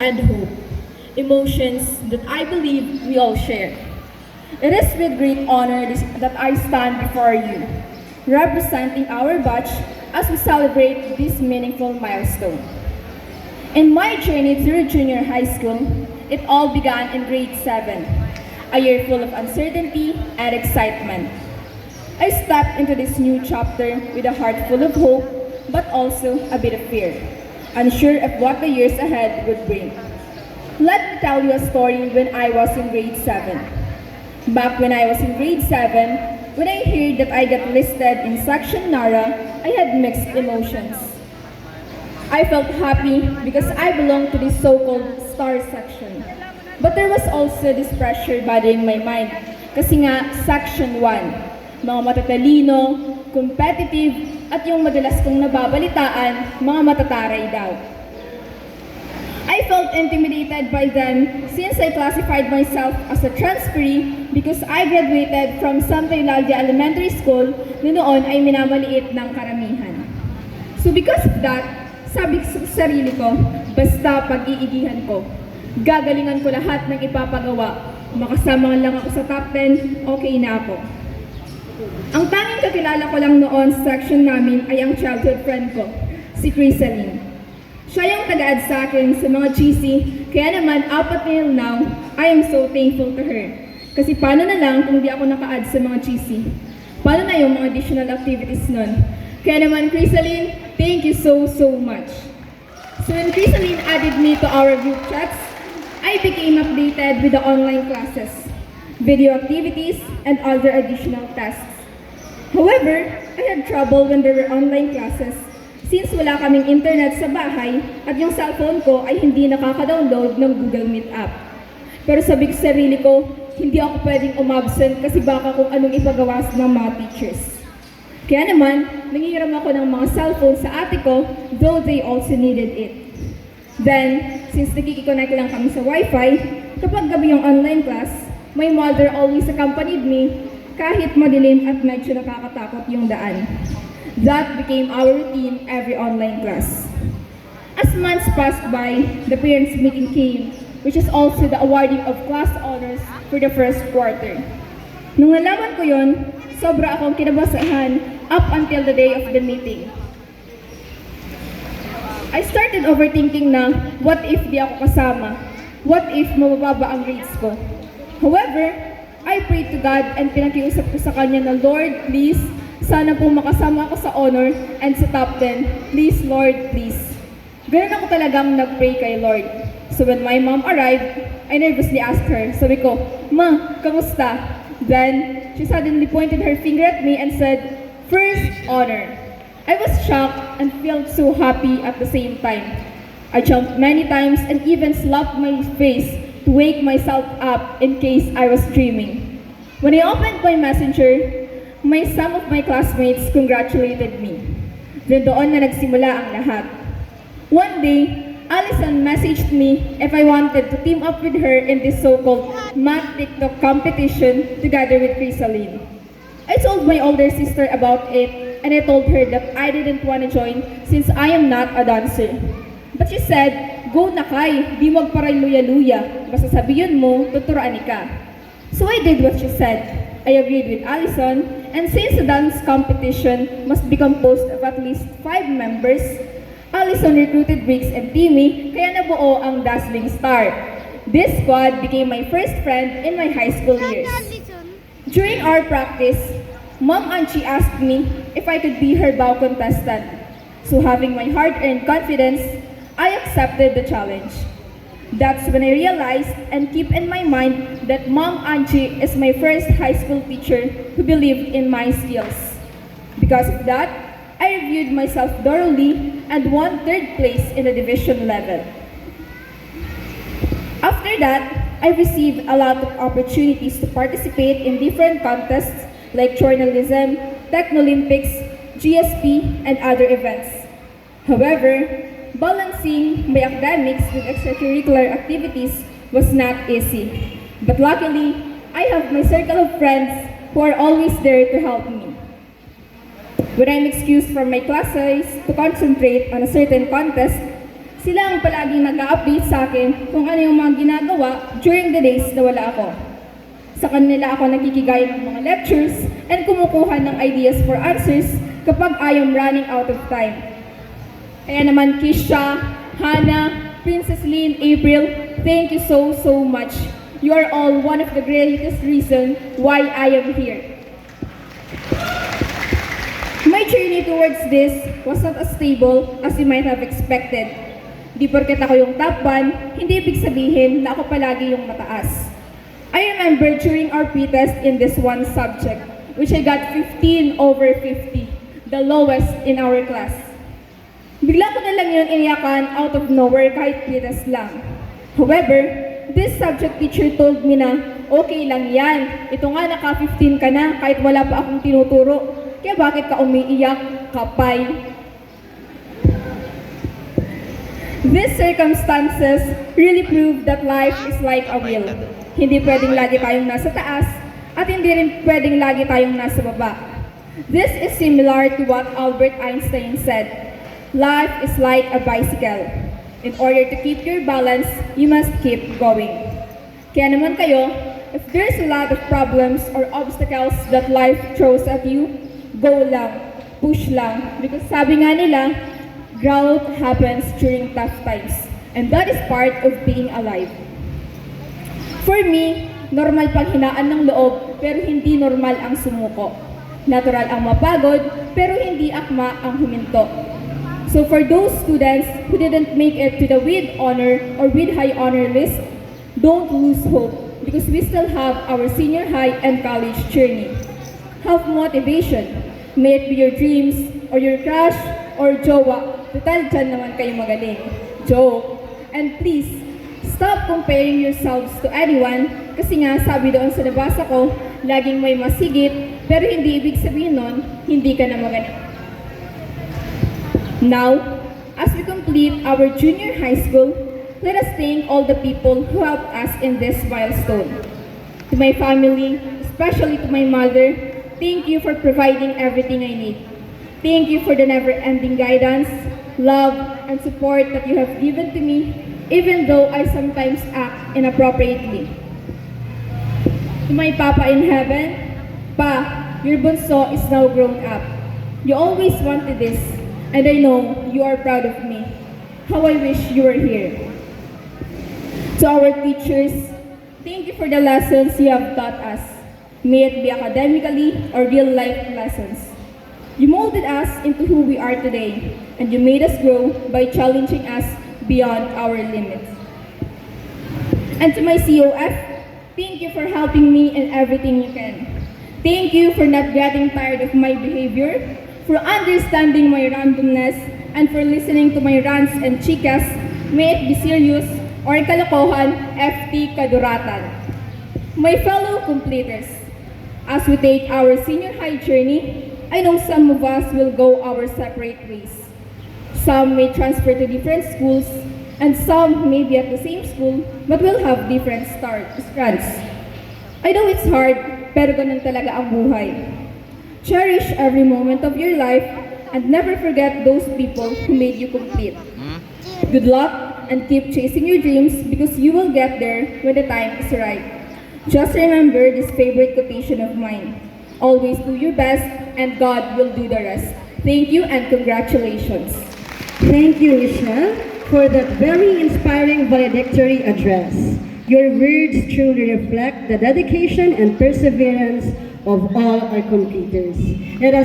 and hope, emotions that I believe we all share. It is with great honor that I stand before you, representing our batch as we celebrate this meaningful milestone. In my journey through junior high school, it all began in grade 7, a year full of uncertainty and excitement. I stepped into this new chapter with a heart full of hope, but also a bit of fear, unsure of what the years ahead would bring. Let me tell you a story when I was in grade 7. Back when I was in grade 7, when I heard that I got listed in Section NARA, I had mixed emotions. I felt happy because I belonged to this so-called star section. But there was also this pressure bothering my mind kasi nga Section 1, mga matatalino, competitive, at yung madalas kong nababalitaan, mga matataray daw. I felt intimidated by them since I classified myself as a transferee because I graduated from Santa Eulalia Elementary School na noon ay minamaliit ng karamihan. So because of that, sabi ko sa sarili ko, basta pag-iigihan ko. Gagalingan ko lahat ng ipapagawa. Makasama lang ako sa top 10, okay na ako. Ang tanging kakilala ko lang noon sa section namin ay ang childhood friend ko, si Crisaline. Siya yung taga-add sa akin sa mga GC, kaya naman up until now, I am so thankful to her. Kasi paano na lang kung di ako naka-add sa mga GC? Paano na yung mga additional activities nun? Kaya naman Crisaline, thank you so much. So when Crisaline added me to our group chats, I became updated with the online classes, video activities, and other additional tasks. However, I had trouble when there were online classes since wala kaming internet sa bahay at yung cellphone ko ay hindi nakaka-download ng Google Meet app. Pero sabi ko sa sarili ko, hindi ako pwedeng umabsent kasi baka kung anong ipagawa ng mga teachers. Kaya naman, nangihiram ako ng mga cellphone sa ate ko, though they also needed it. Then, since nakikiconnect lang kami sa Wi-Fi, kapag gabi yung online class, my mother always accompanied me kahit madilim at medyo nakakatakot yung daan. That became our routine every online class. As months passed by, the parents' meeting came, which is also the awarding of class honors for the first quarter. Nung nalaman ko yon, sobra akong kinabasahan up until the day of the meeting. I started overthinking na, what if di ako kasama? What if mabababa ang grades ko? However, I prayed to God and pinakiusap ko sa Kanya na, Lord, please, sana pong makasama ako sa honor and sa top 10. Please, Lord, please. Ganun ako talagang nag-pray kay Lord. So when my mom arrived, I nervously asked her, sabi ko, Ma, kamusta? Then, she suddenly pointed her finger at me and said, first honor. I was shocked and felt so happy at the same time. I jumped many times and even slapped my face to wake myself up in case I was dreaming. When I opened my messenger, some of my classmates congratulated me. Then doon na nagsimula ang lahat. One day, Allison messaged me if I wanted to team up with her in this so-called math TikTok competition together with Crisaline. I told my older sister about it and I told her that I didn't want to join since I am not a dancer. But she said, go na kay, di magparay luya-luya. Basta sabihin mo, tuturuan ka. So I did what she said. I agreed with Allison, and since the dance competition must be composed of at least 5 members, Allison recruited Briggs and Timmy, kaya nabuo ang Dazzling Star. This squad became my first friend in my high school years. During our practice, Mom Anchi asked me if I could be her bow contestant. So having my hard-earned confidence, I accepted the challenge. That's when I realized and keep in my mind that Mom Anchi is my first high school teacher who believed in my skills. Because of that, I reviewed myself thoroughly and won 3rd place in the division level. After that, I received a lot of opportunities to participate in different contests like journalism, Technolympics, GSP, and other events. However, balancing my academics with extracurricular activities was not easy. But luckily, I have my circle of friends who are always there to help me. When I'm excused from my classes to concentrate on a certain contest, Sila ang palaging nag-update sa akin kung ano yung mga ginagawa during the days na wala ako. Sa kanila ako nakikigaya ng mga lectures and kumukuha ng ideas for answers kapag I am running out of time. Kaya naman Kisha, Hannah, Princess Lynn, April, thank you so much. You are all one of the greatest reasons why I am here. My journey towards this was not as stable as you might have expected. Di porket ako yung top 1, hindi ibig sabihin na ako palagi yung mataas. I remember during our pre-test in this one subject, which I got 15 over 50, the lowest in our class. Bigla ko na lang yun iniyakan out of nowhere kahit pre-test lang. However, this subject teacher told me na, okay lang yan, ito nga naka-15 ka na kahit wala pa akong tinuturo. Kaya bakit ka umiiyak, kapay? These circumstances really prove that life is like a wheel. Hindi pwedeng lagi tayong nasa taas at hindi rin pwedeng lagi tayong nasa baba. This is similar to what Albert Einstein said. Life is like a bicycle. In order to keep your balance, you must keep going. Kaya naman kayo, if there's a lot of problems or obstacles that life throws at you, go lang, push lang, because sabi nga nila, growth happens during tough times, and that is part of being alive. For me, normal panghinaan ng loob, pero hindi normal ang sumuko. Natural ang mapagod, pero hindi akma ang huminto. So for those students who didn't make it to the with honor or with high honor list, don't lose hope, because we still have our senior high and college journey. Have motivation. May it be your dreams, or your crush, or jowa. Total, dyan naman kayo magaling. Joke. And please, stop comparing yourselves to anyone, kasi nga sabi doon sa nabasa ko, laging may masigit, pero hindi ibig sabihin nun, hindi ka na magaling. Now, as we complete our junior high school, let us thank all the people who helped us in this milestone. To my family, especially to my mother, thank you for providing everything I need. Thank you for the never-ending guidance, love, and support that you have given to me, even though I sometimes act inappropriately. To my Papa in heaven, Pa, your bunso is now grown up. You always wanted this, and I know you are proud of me. How I wish you were here. To our teachers, thank you for the lessons you have taught us. May it be academically or real-life lessons. You molded us into who we are today, and you made us grow by challenging us beyond our limits. And to my COF, thank you for helping me in everything you can. Thank you for not getting tired of my behavior, for understanding my randomness, and for listening to my rants and chicas, may it be serious or kalokohan, FT kaduratan. My fellow completers, as we take our senior high journey, I know some of us will go our separate ways. Some may transfer to different schools, and some may be at the same school, but will have different strands. I know it's hard, pero ganun talaga ang buhay. Cherish every moment of your life, and never forget those people who made you complete. Good luck, and keep chasing your dreams, because you will get there when the time is right. Just remember this favorite quotation of mine. Always do your best, and God will do the rest. Thank you and congratulations. Thank you, Michelle, for that very inspiring valedictory address. Your words truly reflect the dedication and perseverance of all our completers. Let us